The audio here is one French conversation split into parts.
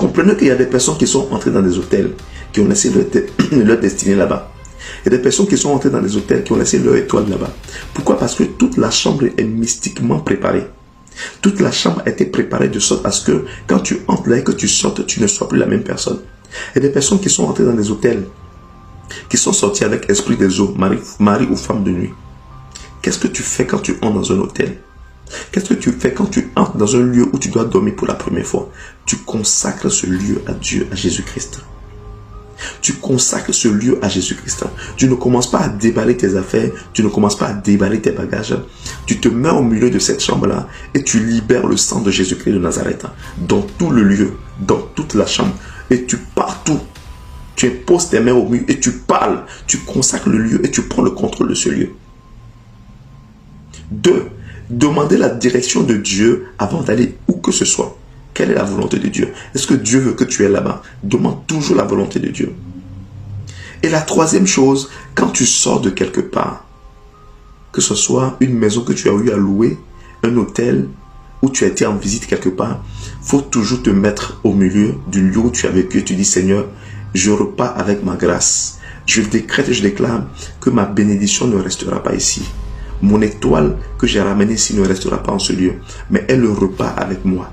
Comprenez qu'il y a des personnes qui sont entrées dans des hôtels, qui ont laissé leur destinée là-bas. Il y a des personnes qui sont entrées dans des hôtels, qui ont laissé leur étoile là-bas. Pourquoi? Parce que toute la chambre est mystiquement préparée. Toute la chambre a été préparée de sorte à ce que quand tu entres là et que tu sortes, tu ne sois plus la même personne. Il y a des personnes qui sont entrées dans des hôtels, qui sont sorties avec esprit des eaux, mari ou femme de nuit. Qu'est-ce que tu fais quand tu entres dans un hôtel? Qu'est-ce que tu fais quand tu entres dans un lieu où tu dois dormir pour la première fois? Tu consacres ce lieu à Dieu, à Jésus-Christ. Tu consacres ce lieu à Jésus-Christ. Tu ne commences pas à déballer tes affaires, tu ne commences pas à déballer tes bagages. Tu te mets au milieu de cette chambre-là et tu libères le sang de Jésus-Christ de Nazareth dans tout le lieu, dans toute la chambre. Et tu partout, tu imposes tes mains au mur et tu parles. Tu consacres le lieu et tu prends le contrôle de ce lieu. 2. Demandez la direction de Dieu avant d'aller où que ce soit. Quelle est la volonté de Dieu? Est-ce que Dieu veut que tu es là-bas? Demande toujours la volonté de Dieu. Et la troisième chose, quand tu sors de quelque part, que ce soit une maison que tu as eu à louer, un hôtel, ou tu as été en visite quelque part, il faut toujours te mettre au milieu du lieu où tu as vécu et tu dis, Seigneur, je repars avec ma grâce. Je décrète et je déclare que ma bénédiction ne restera pas ici. Mon étoile que j'ai ramenée ici ne restera pas en ce lieu, mais elle repart avec moi.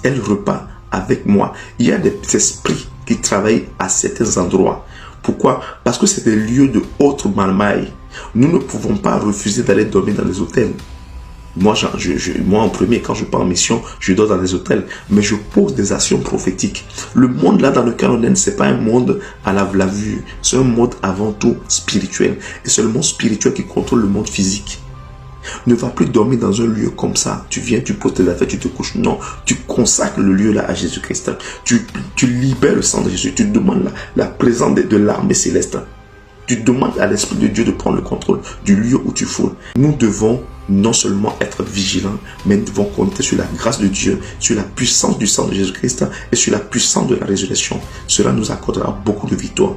Elle repart avec moi. Il y a des esprits qui travaillent à certains endroits. Pourquoi? Parce que c'est des lieux de haute marmaille. Nous ne pouvons pas refuser d'aller dormir dans les hôtels. Moi, en premier, quand je pars en mission, je dors dans des hôtels, mais je pose des actions prophétiques. Le monde là dans lequel on est, ce n'est pas un monde à la vue, c'est un monde avant tout spirituel. Et c'est le monde spirituel qui contrôle le monde physique. Ne va plus dormir dans un lieu comme ça. Tu viens, tu poses tes affaires, tu te couches. Non, tu consacres le lieu là à Jésus-Christ. Tu libères le sang de Jésus. Tu demandes la présence de l'armée céleste. Tu demandes à l'Esprit de Dieu de prendre le contrôle du lieu où tu foules. Nous devons non seulement être vigilants, mais nous devons compter sur la grâce de Dieu, sur la puissance du sang de Jésus-Christ et sur la puissance de la résurrection. Cela nous accordera beaucoup de victoires.